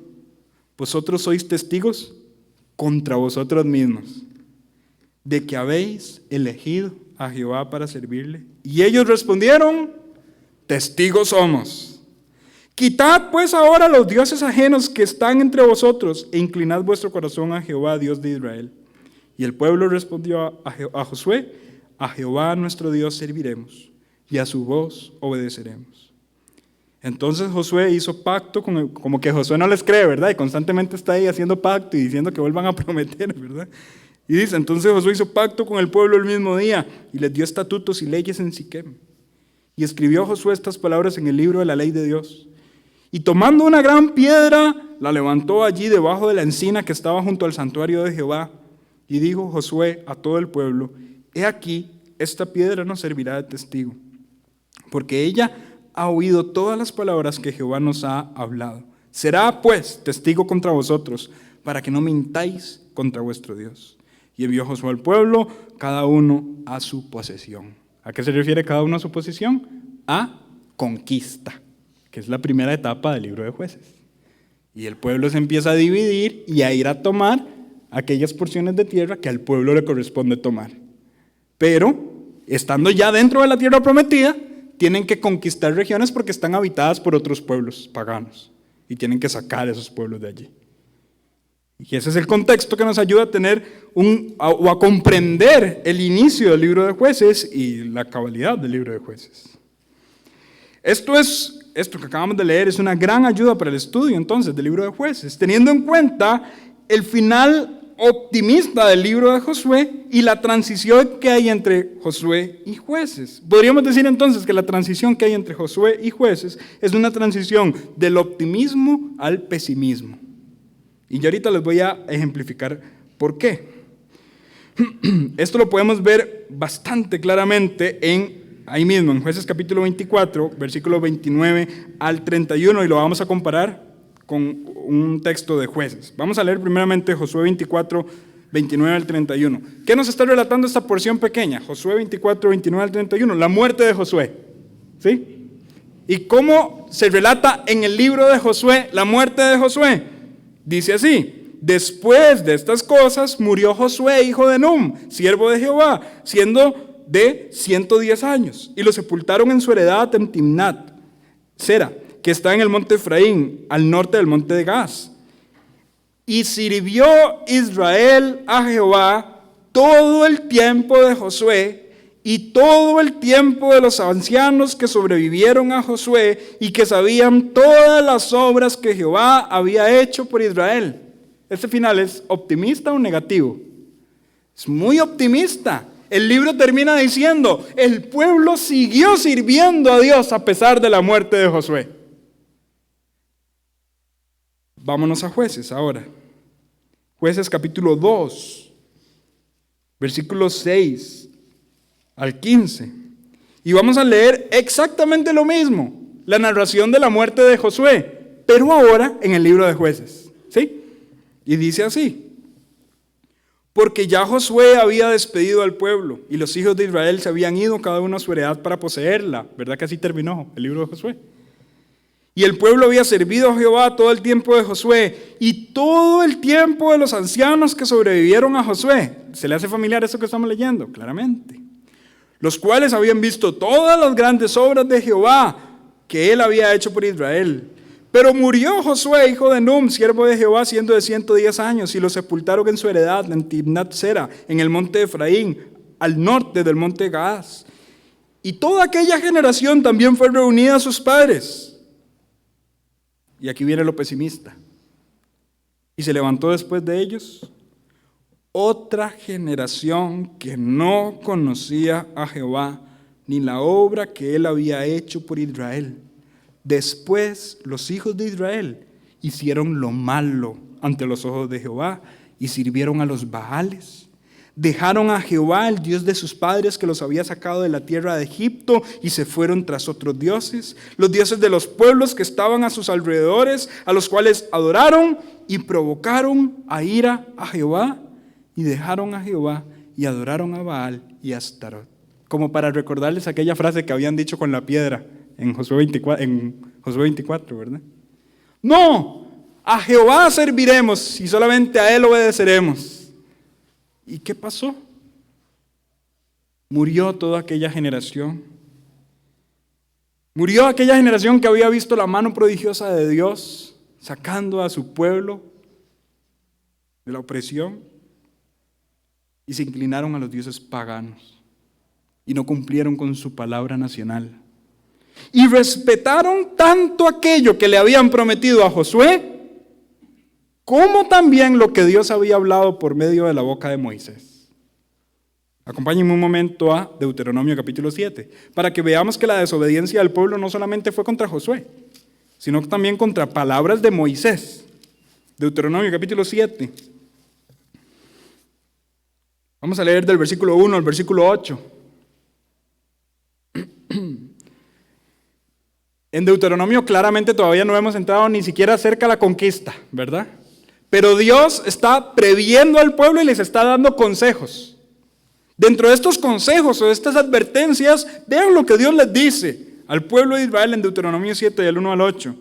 vosotros sois testigos contra vosotros mismos de que habéis elegido a Jehová para servirle. Y ellos respondieron: testigos somos. Quitad pues ahora los dioses ajenos que están entre vosotros e inclinad vuestro corazón a Jehová, Dios de Israel. Y el pueblo respondió a Josué: a Jehová nuestro Dios serviremos y a su voz obedeceremos. Entonces Josué hizo pacto como que Josué no les cree, ¿verdad? Y constantemente está ahí haciendo pacto y diciendo que vuelvan a prometer, ¿verdad? Y dice, entonces Josué hizo pacto con el pueblo el mismo día y les dio estatutos y leyes en Siquem. Y escribió Josué estas palabras en el libro de la ley de Dios. Y tomando una gran piedra, la levantó allí debajo de la encina que estaba junto al santuario de Jehová. Y dijo Josué a todo el pueblo: he aquí, esta piedra nos servirá de testigo, porque ella ha oído todas las palabras que Jehová nos ha hablado. Será pues testigo contra vosotros, para que no mintáis contra vuestro Dios. Y envió Josué al pueblo, cada uno a su posesión. ¿A qué se refiere cada uno a su posesión? A conquista, que es la primera etapa del libro de Jueces. Y el pueblo se empieza a dividir y a ir a tomar aquellas porciones de tierra que al pueblo le corresponde tomar. Pero, estando ya dentro de la tierra prometida, tienen que conquistar regiones porque están habitadas por otros pueblos paganos. Y tienen que sacar a esos pueblos de allí. Y ese es el contexto que nos ayuda a tener o a comprender el inicio del libro de Jueces y la cabalidad del libro de Jueces. Esto que acabamos de leer es una gran ayuda para el estudio entonces del libro de Jueces, teniendo en cuenta el final optimista del libro de Josué y la transición que hay entre Josué y Jueces. Podríamos decir entonces que la transición que hay entre Josué y Jueces es una transición del optimismo al pesimismo. Y yo ahorita les voy a ejemplificar por qué. Esto lo podemos ver bastante claramente ahí mismo, en Jueces capítulo 24, versículos 29 al 31, y lo vamos a comparar con un texto de Jueces. Vamos a leer primeramente Josué 24, 29 al 31. ¿Qué nos está relatando esta porción pequeña? Josué 24, 29 al 31, la muerte de Josué. ¿Sí? ¿Y cómo se relata en el libro de Josué la muerte de Josué? Dice así: después de estas cosas murió Josué, hijo de Num, siervo de Jehová, siendo de 110 años, y lo sepultaron en su heredad en Timnat Sera, que está en el monte Efraín, al norte del monte de Gaz. Y sirvió Israel a Jehová todo el tiempo de Josué y todo el tiempo de los ancianos que sobrevivieron a Josué y que sabían todas las obras que Jehová había hecho por Israel. Este final es optimista o negativo. Es muy optimista. El libro termina diciendo: el pueblo siguió sirviendo a Dios a pesar de la muerte de Josué. Vámonos a Jueces ahora. Jueces capítulo 2, versículos 6 al 15. Y vamos a leer exactamente lo mismo, la narración de la muerte de Josué, pero ahora en el libro de Jueces. ¿Sí? Y dice así: porque ya Josué había despedido al pueblo y los hijos de Israel se habían ido cada uno a su heredad para poseerla. ¿Verdad que así terminó el libro de Josué? Y el pueblo había servido a Jehová todo el tiempo de Josué y todo el tiempo de los ancianos que sobrevivieron a Josué. ¿Se le hace familiar eso que estamos leyendo? Claramente. Los cuales habían visto todas las grandes obras de Jehová que él había hecho por Israel. Pero murió Josué, hijo de Num, siervo de Jehová, siendo de 110 años, y lo sepultaron en su heredad en Timnat Sera, en el monte de Efraín, al norte del monte Gaz. Y toda aquella generación también fue reunida a sus padres. Y aquí viene lo pesimista. Y se levantó después de ellos otra generación que no conocía a Jehová, ni la obra que él había hecho por Israel. Después los hijos de Israel hicieron lo malo ante los ojos de Jehová y sirvieron a los Baales. Dejaron a Jehová, el Dios de sus padres, que los había sacado de la tierra de Egipto, y se fueron tras otros dioses, los dioses de los pueblos que estaban a sus alrededores, a los cuales adoraron y provocaron a ira a Jehová, y dejaron a Jehová y adoraron a Baal y a Astarot. Como para recordarles aquella frase que habían dicho con la piedra en Josué 24, ¿verdad? No, a Jehová serviremos y solamente a él obedeceremos. ¿Y qué pasó? Murió toda aquella generación. Murió aquella generación que había visto la mano prodigiosa de Dios sacando a su pueblo de la opresión, y se inclinaron a los dioses paganos y no cumplieron con su palabra nacional. Y respetaron tanto aquello que le habían prometido a Josué, como también lo que Dios había hablado por medio de la boca de Moisés. Acompáñenme un momento a Deuteronomio capítulo 7, para que veamos que la desobediencia del pueblo no solamente fue contra Josué, sino también contra palabras de Moisés. Deuteronomio capítulo 7. Vamos a leer del versículo 1 al versículo 8. En Deuteronomio claramente todavía no hemos entrado ni siquiera cerca de la conquista, ¿verdad? Pero Dios está previendo al pueblo y les está dando consejos. Dentro de estos consejos o de estas advertencias, vean lo que Dios les dice al pueblo de Israel en Deuteronomio 7, del 1 al 8.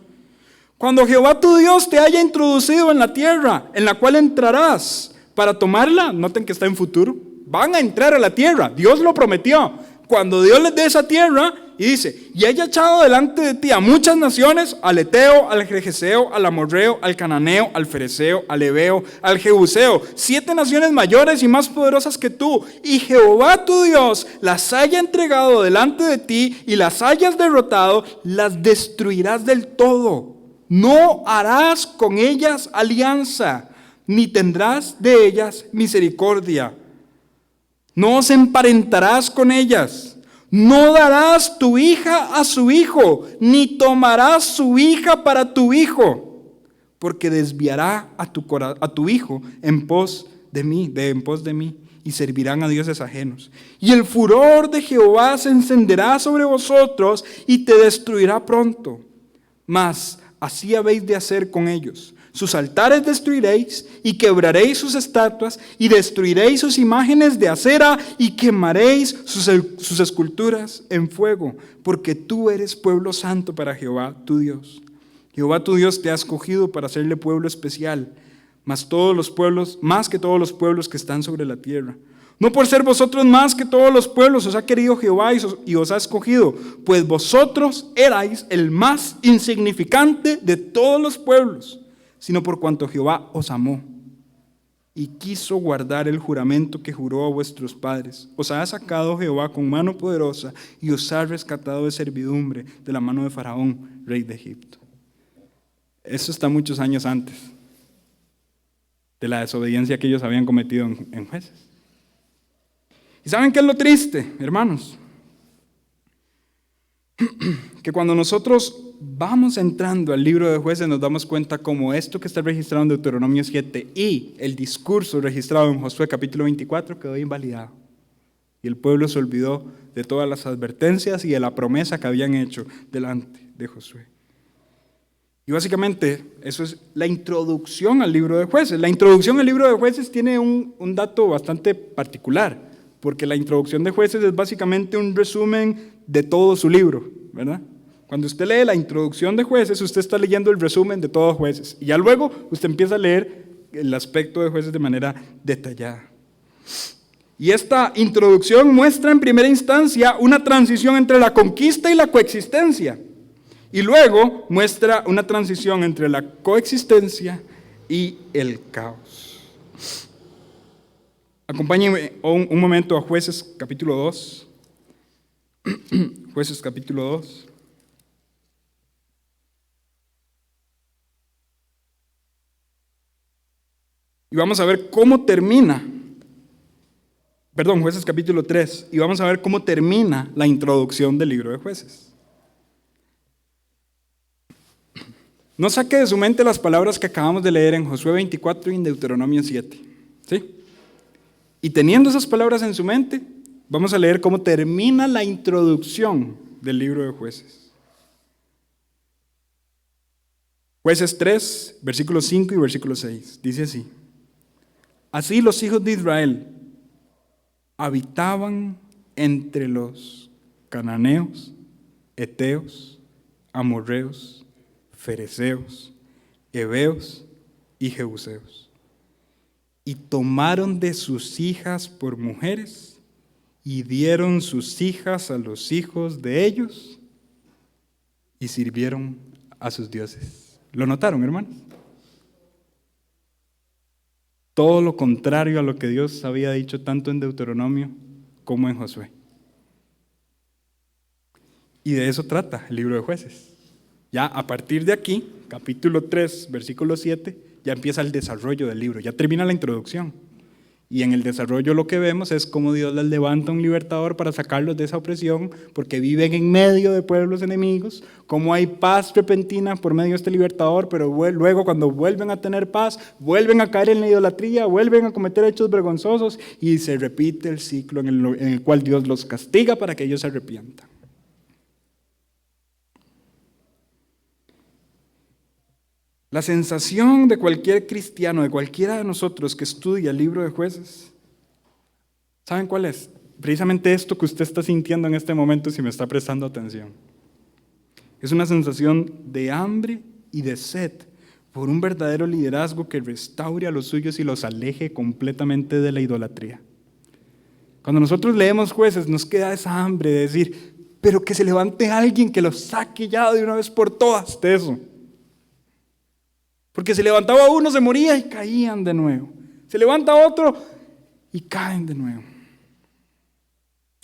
Cuando Jehová tu Dios te haya introducido en la tierra en la cual entrarás para tomarla, noten que está en futuro, van a entrar a la tierra, Dios lo prometió. Cuando Dios les dé esa tierra, y dice, y haya echado delante de ti a muchas naciones, al Eteo, al Gergeseo, al Amorreo, al Cananeo, al Fereceo, al Heveo, al Jebuseo, 7 naciones mayores y más poderosas que tú, y Jehová tu Dios las haya entregado delante de ti y las hayas derrotado, las destruirás del todo. No harás con ellas alianza, ni tendrás de ellas misericordia. No os emparentarás con ellas. No darás tu hija a su hijo, ni tomarás su hija para tu hijo, porque desviará a tu hijo en pos de mí, y servirán a dioses ajenos. Y el furor de Jehová se encenderá sobre vosotros y te destruirá pronto. Mas así habéis de hacer con ellos. Sus altares destruiréis y quebraréis sus estatuas y destruiréis sus imágenes de acera y quemaréis sus esculturas en fuego, porque tú eres pueblo santo para Jehová tu Dios. Jehová tu Dios te ha escogido para hacerle pueblo especial, más que todos los pueblos que están sobre la tierra. No por ser vosotros más que todos los pueblos os ha querido Jehová y os ha escogido, pues vosotros erais el más insignificante de todos los pueblos, sino por cuanto Jehová os amó y quiso guardar el juramento que juró a vuestros padres. Os ha sacado Jehová con mano poderosa y os ha rescatado de servidumbre de la mano de Faraón, rey de Egipto. Eso está muchos años antes de la desobediencia que ellos habían cometido en Jueces. ¿Y saben qué es lo triste, hermanos? Que cuando nosotros vamos entrando al libro de Jueces nos damos cuenta como esto que está registrado en Deuteronomio 7 y el discurso registrado en Josué capítulo 24 quedó invalidado. Y el pueblo se olvidó de todas las advertencias y de la promesa que habían hecho delante de Josué. Y básicamente eso es la introducción al libro de Jueces. La introducción al libro de Jueces tiene un dato bastante particular, porque la introducción de Jueces es básicamente un resumen de todo su libro, ¿verdad? Cuando usted lee la introducción de Jueces, usted está leyendo el resumen de todos Jueces. Y ya luego usted empieza a leer el aspecto de Jueces de manera detallada. Y esta introducción muestra en primera instancia una transición entre la conquista y la coexistencia. Y luego muestra una transición entre la coexistencia y el caos. Acompáñenme un momento a Jueces capítulo 2. Jueces capítulo 2. Y vamos a ver cómo termina. Jueces capítulo 3. Y vamos a ver cómo termina la introducción del libro de Jueces. No saque de su mente las palabras que acabamos de leer en Josué 24 y en Deuteronomio 7. ¿Sí? Y teniendo esas palabras en su mente, vamos a leer cómo termina la introducción del libro de Jueces. Jueces 3, versículos 5 y versículo 6. Dice así. Así los hijos de Israel habitaban entre los cananeos, eteos, amorreos, fereceos, heveos y jebuseos. Y tomaron de sus hijas por mujeres y dieron sus hijas a los hijos de ellos y sirvieron a sus dioses. ¿Lo notaron, hermanos? Todo lo contrario a lo que Dios había dicho tanto en Deuteronomio como en Josué. Y de eso trata el libro de Jueces. Ya a partir de aquí, capítulo 3, versículo 7, ya empieza el desarrollo del libro, ya termina la introducción. Y en el desarrollo lo que vemos es cómo Dios les levanta un libertador para sacarlos de esa opresión, porque viven en medio de pueblos enemigos, cómo hay paz repentina por medio de este libertador, pero luego cuando vuelven a tener paz, vuelven a caer en la idolatría, vuelven a cometer hechos vergonzosos y se repite el ciclo en el cual Dios los castiga para que ellos se arrepientan. La sensación de cualquier cristiano, de cualquiera de nosotros que estudia el libro de Jueces, ¿saben cuál es? Precisamente esto que usted está sintiendo en este momento si me está prestando atención. Es una sensación de hambre y de sed por un verdadero liderazgo que restaure a los suyos y los aleje completamente de la idolatría. Cuando nosotros leemos Jueces nos queda esa hambre de decir, pero que se levante alguien que los saque ya de una vez por todas de eso. Porque se levantaba uno, se moría y caían de nuevo. Se levanta otro y caen de nuevo.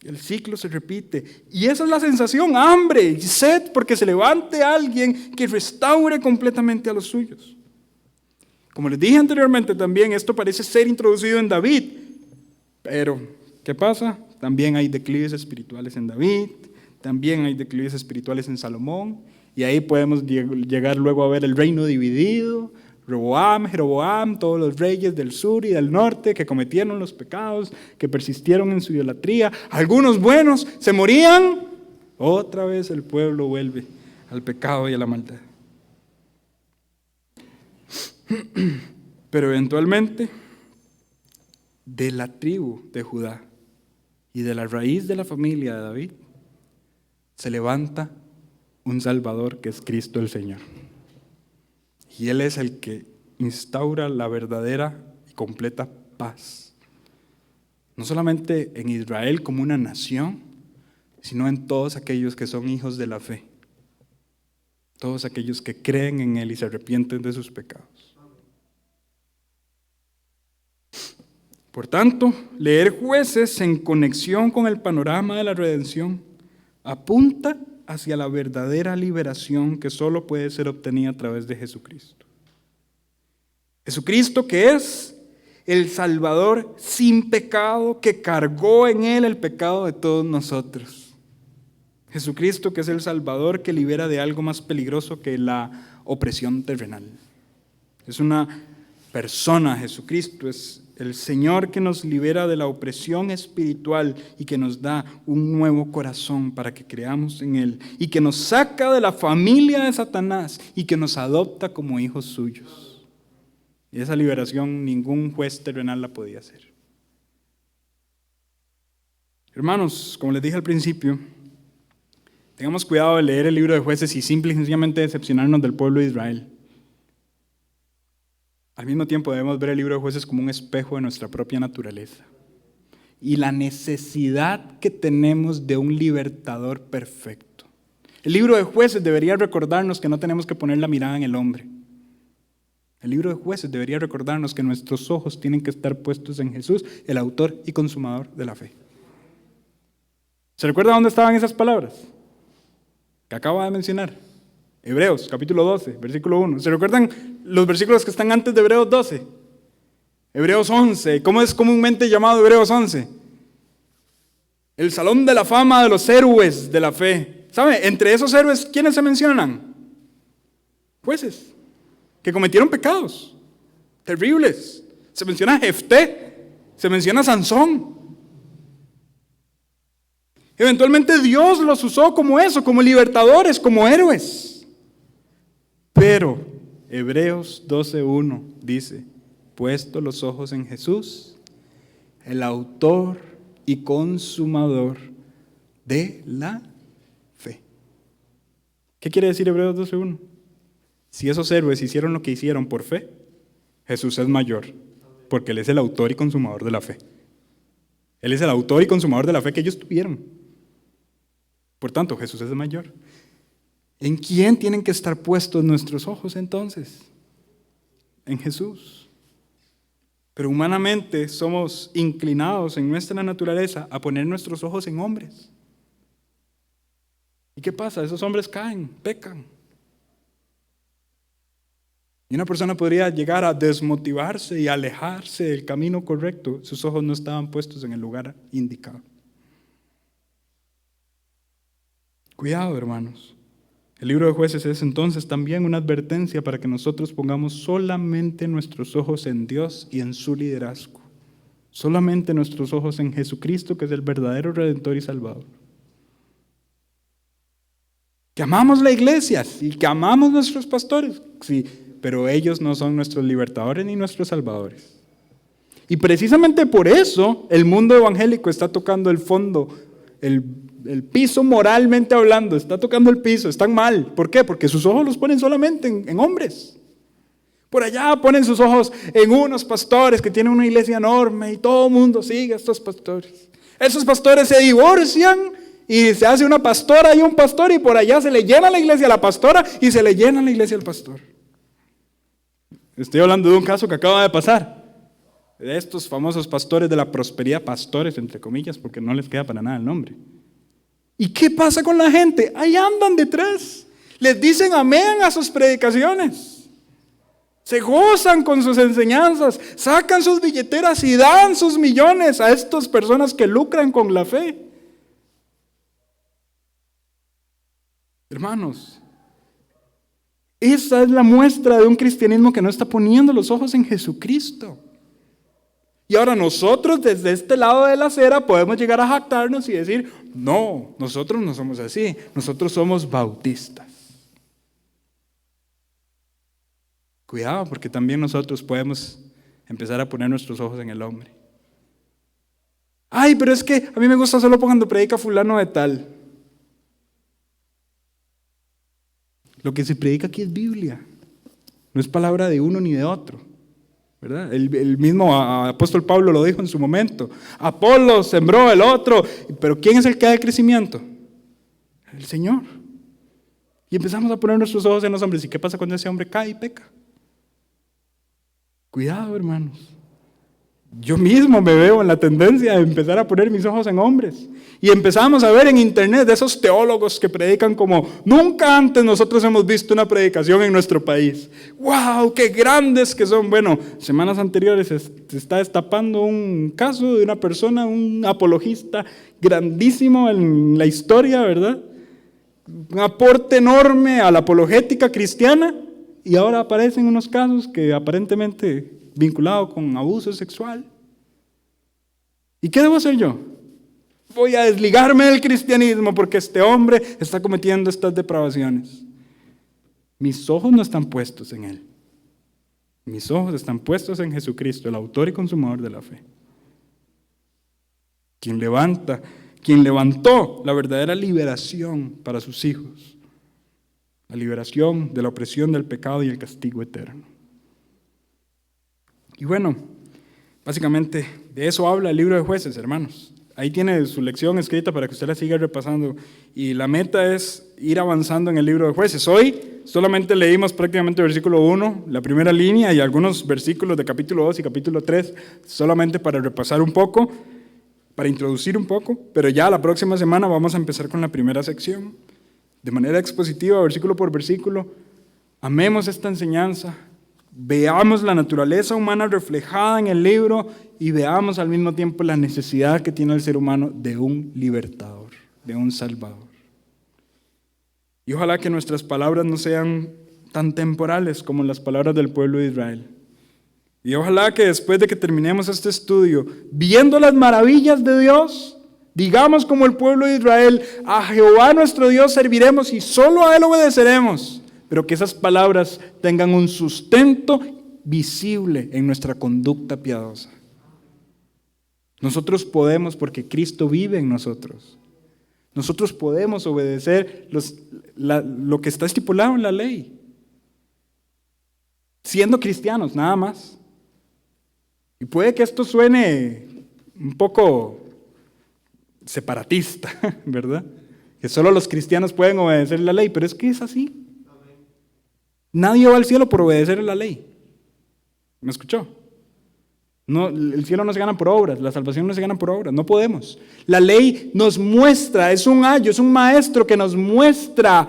El ciclo se repite. Y esa es la sensación, hambre y sed, porque se levante alguien que restaure completamente a los suyos. Como les dije anteriormente también, esto parece ser introducido en David. Pero, ¿qué pasa? También hay declives espirituales en David, también hay declives espirituales en Salomón, y ahí podemos llegar luego a ver el reino dividido, Roboam, Jeroboam, todos los reyes del sur y del norte que cometieron los pecados, que persistieron en su idolatría. Algunos buenos se morían, otra vez el pueblo vuelve al pecado y a la maldad. Pero eventualmente, de la tribu de Judá y de la raíz de la familia de David, se levanta un Salvador que es Cristo el Señor. Y Él es el que instaura la verdadera y completa paz. No solamente en Israel como una nación, sino en todos aquellos que son hijos de la fe. Todos aquellos que creen en Él y se arrepienten de sus pecados. Por tanto, leer Jueces en conexión con el panorama de la redención apunta hacia la verdadera liberación que solo puede ser obtenida a través de Jesucristo. Jesucristo que es el Salvador sin pecado, que cargó en Él el pecado de todos nosotros. Jesucristo que es el Salvador que libera de algo más peligroso que la opresión terrenal. Es una persona, Jesucristo, es el Señor que nos libera de la opresión espiritual y que nos da un nuevo corazón para que creamos en Él y que nos saca de la familia de Satanás y que nos adopta como hijos suyos. Y esa liberación ningún juez terrenal la podía hacer. Hermanos, como les dije al principio, tengamos cuidado de leer el libro de Jueces y simple y sencillamente decepcionarnos del pueblo de Israel. Al mismo tiempo debemos ver el libro de Jueces como un espejo de nuestra propia naturaleza y la necesidad que tenemos de un libertador perfecto. El libro de Jueces debería recordarnos que no tenemos que poner la mirada en el hombre. El libro de Jueces debería recordarnos que nuestros ojos tienen que estar puestos en Jesús, el autor y consumador de la fe. ¿Se recuerda dónde estaban esas palabras que acabo de mencionar? Hebreos, capítulo 12, versículo 1. ¿Se recuerdan los versículos que están antes de Hebreos 12? Hebreos 11. ¿Cómo es comúnmente llamado Hebreos 11? El salón de la fama de los héroes de la fe. ¿Sabe? Entre esos héroes, ¿quiénes se mencionan? Jueces, que cometieron pecados terribles. Se menciona Jefté, se menciona Sansón. Eventualmente Dios los usó como eso, como libertadores, como héroes. Pero Hebreos 12:1 dice, puesto los ojos en Jesús, el autor y consumador de la fe. ¿Qué quiere decir Hebreos 12:1? Si esos héroes hicieron lo que hicieron por fe, Jesús es mayor, porque Él es el autor y consumador de la fe. Él es el autor y consumador de la fe que ellos tuvieron. Por tanto, Jesús es el mayor. ¿En quién tienen que estar puestos nuestros ojos entonces? En Jesús. Pero humanamente somos inclinados en nuestra naturaleza a poner nuestros ojos en hombres. ¿Y qué pasa? Esos hombres caen, pecan. Y una persona podría llegar a desmotivarse y alejarse del camino correcto. Sus ojos no estaban puestos en el lugar indicado. Cuidado, hermanos. El libro de Jueces es entonces también una advertencia para que nosotros pongamos solamente nuestros ojos en Dios y en su liderazgo. Solamente nuestros ojos en Jesucristo, que es el verdadero Redentor y Salvador. Que amamos la iglesia y que amamos nuestros pastores, sí, pero ellos no son nuestros libertadores ni nuestros salvadores. Y precisamente por eso el mundo evangélico está tocando el fondo, el piso moralmente hablando, está tocando el piso, están mal. ¿Por qué? Porque sus ojos los ponen solamente en hombres. Por allá ponen sus ojos en unos pastores que tienen una iglesia enorme y todo el mundo sigue a estos pastores. Esos pastores se divorcian y se hace una pastora y un pastor y por allá se le llena la iglesia a la pastora y se le llena la iglesia al pastor. Estoy hablando de un caso que acaba de pasar. De estos famosos pastores de la prosperidad, pastores entre comillas, porque no les queda para nada el nombre. ¿Y qué pasa con la gente? Ahí andan detrás. Les dicen amén a sus predicaciones. Se gozan con sus enseñanzas, sacan sus billeteras y dan sus millones a estas personas que lucran con la fe. Hermanos, esa es la muestra de un cristianismo que no está poniendo los ojos en Jesucristo. Y ahora nosotros desde este lado de la acera podemos llegar a jactarnos y decir, no, nosotros no somos así, nosotros somos bautistas. Cuidado, porque también nosotros podemos empezar a poner nuestros ojos en el hombre. Ay, pero es que a mí me gusta solo cuando predica fulano de tal. Lo que se predica aquí es Biblia, no es palabra de uno ni de otro, ¿verdad? El mismo apóstol Pablo lo dijo en su momento. Apolo sembró el otro, pero ¿quién es el que da el crecimiento? El Señor. Y empezamos a poner nuestros ojos en los hombres. ¿Y qué pasa cuando ese hombre cae y peca? Cuidado, hermanos. Yo mismo me veo en la tendencia de empezar a poner mis ojos en hombres. Y empezamos a ver en internet de esos teólogos que predican como nunca antes nosotros hemos visto una predicación en nuestro país. ¡Wow! ¡Qué grandes que son! Bueno, semanas anteriores se está destapando un caso de una persona, un apologista grandísimo en la historia, ¿verdad? Un aporte enorme a la apologética cristiana. Y ahora aparecen unos casos que aparentemente vinculados con abuso sexual. ¿Y qué debo hacer yo? Voy a desligarme del cristianismo porque este hombre está cometiendo estas depravaciones. Mis ojos no están puestos en él. Mis ojos están puestos en Jesucristo, el autor y consumador de la fe. Quien levantó la verdadera liberación para sus hijos. La liberación de la opresión del pecado y el castigo eterno. Y bueno, básicamente de eso habla el libro de Jueces, hermanos. Ahí tiene su lección escrita para que usted la siga repasando. Y la meta es ir avanzando en el libro de Jueces. Hoy solamente leímos prácticamente el versículo 1, la primera línea y algunos versículos de capítulo 2 y capítulo 3, solamente para repasar un poco, para introducir un poco. Pero ya la próxima semana vamos a empezar con la primera sección. De manera expositiva, versículo por versículo, amemos esta enseñanza, veamos la naturaleza humana reflejada en el libro y veamos al mismo tiempo la necesidad que tiene el ser humano de un libertador, de un salvador. Y ojalá que nuestras palabras no sean tan temporales como las palabras del pueblo de Israel. Y ojalá que después de que terminemos este estudio, viendo las maravillas de Dios, digamos como el pueblo de Israel, a Jehová nuestro Dios serviremos y solo a Él obedeceremos, pero que esas palabras tengan un sustento visible en nuestra conducta piadosa. Nosotros podemos porque Cristo vive en nosotros. Nosotros podemos obedecer lo que está estipulado en la ley, siendo cristianos, nada más. Y puede que esto suene un poco separatista, ¿verdad? Que solo los cristianos pueden obedecer la ley, pero es que es así. Nadie va al cielo por obedecer la ley. ¿Me escuchó? No, el cielo no se gana por obras, la salvación no se gana por obras, no podemos. La ley nos muestra, es un ayo, es un maestro que nos muestra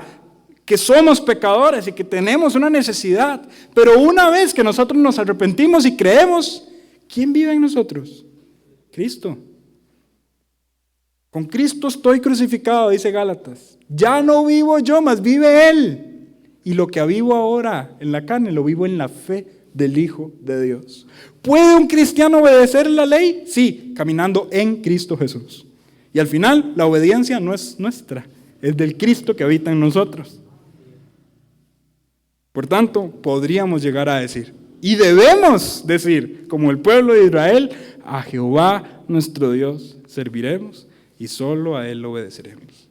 que somos pecadores y que tenemos una necesidad. Pero una vez que nosotros nos arrepentimos y creemos, ¿quién vive en nosotros? Cristo. Con Cristo estoy crucificado, dice Gálatas. Ya no vivo yo, mas vive Él. Y lo que vivo ahora en la carne, lo vivo en la fe del Hijo de Dios. ¿Puede un cristiano obedecer la ley? Sí, caminando en Cristo Jesús. Y al final, la obediencia no es nuestra, es del Cristo que habita en nosotros. Por tanto, podríamos llegar a decir, y debemos decir, como el pueblo de Israel, a Jehová nuestro Dios serviremos y solo a Él obedeceremos.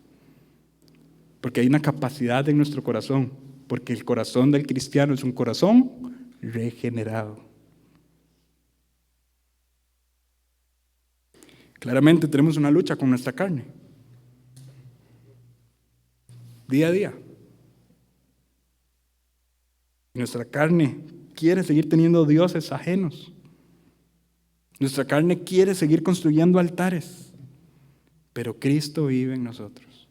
Porque hay una capacidad en nuestro corazón, porque el corazón del cristiano es un corazón regenerado. Claramente tenemos una lucha con nuestra carne, día a día. Nuestra carne quiere seguir teniendo dioses ajenos. Nuestra carne quiere seguir construyendo altares, pero Cristo vive en nosotros.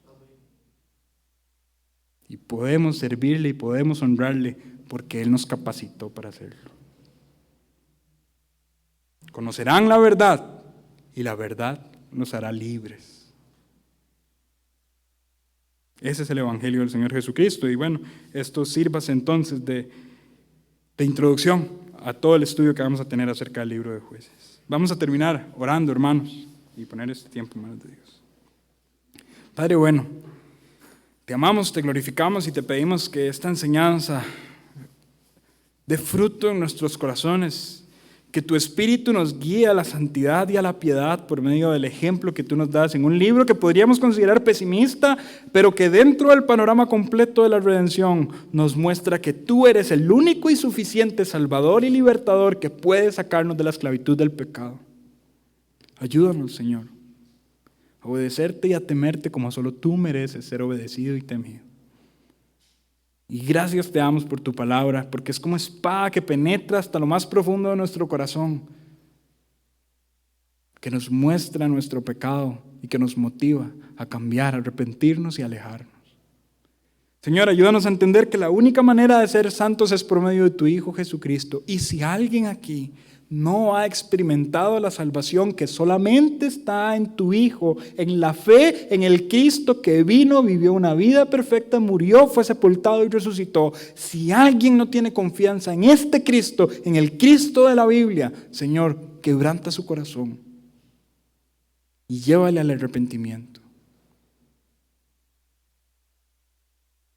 Y podemos servirle y podemos honrarle porque Él nos capacitó para hacerlo. Conocerán la verdad y la verdad nos hará libres. Ese es el Evangelio del Señor Jesucristo. Y bueno, esto sírvase entonces de introducción a todo el estudio que vamos a tener acerca del libro de Jueces. Vamos a terminar orando, hermanos, y poner este tiempo en manos de Dios. Padre bueno, te amamos, te glorificamos y te pedimos que esta enseñanza dé fruto en nuestros corazones, que tu Espíritu nos guíe a la santidad y a la piedad por medio del ejemplo que tú nos das en un libro que podríamos considerar pesimista, pero que dentro del panorama completo de la redención nos muestra que tú eres el único y suficiente Salvador y Libertador que puede sacarnos de la esclavitud del pecado. Ayúdanos, Señor, a obedecerte y a temerte como solo tú mereces ser obedecido y temido. Y gracias te damos por tu palabra, porque es como espada que penetra hasta lo más profundo de nuestro corazón, que nos muestra nuestro pecado y que nos motiva a cambiar, a arrepentirnos y a alejarnos. Señor, ayúdanos a entender que la única manera de ser santos es por medio de tu Hijo Jesucristo. Y si alguien aquí no ha experimentado la salvación que solamente está en tu Hijo, en la fe en el Cristo que vino, vivió una vida perfecta, murió, fue sepultado y resucitó. Si alguien no tiene confianza en este Cristo, en el Cristo de la Biblia, Señor, quebranta su corazón y llévale al arrepentimiento.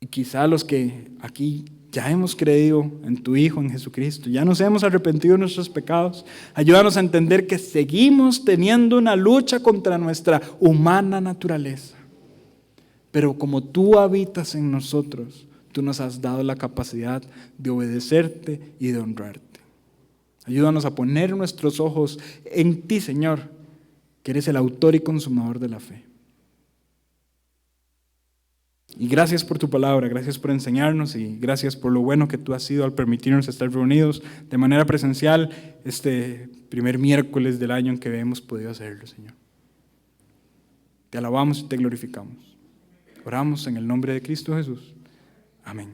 Y quizá los que aquí ya hemos creído en tu Hijo, en Jesucristo, ya nos hemos arrepentido de nuestros pecados, ayúdanos a entender que seguimos teniendo una lucha contra nuestra humana naturaleza. Pero como tú habitas en nosotros, tú nos has dado la capacidad de obedecerte y de honrarte. Ayúdanos a poner nuestros ojos en ti, Señor, que eres el autor y consumador de la fe. Y gracias por tu palabra, gracias por enseñarnos y gracias por lo bueno que tú has sido al permitirnos estar reunidos de manera presencial este primer miércoles del año en que hemos podido hacerlo, Señor. Te alabamos y te glorificamos. Oramos en el nombre de Cristo Jesús. Amén.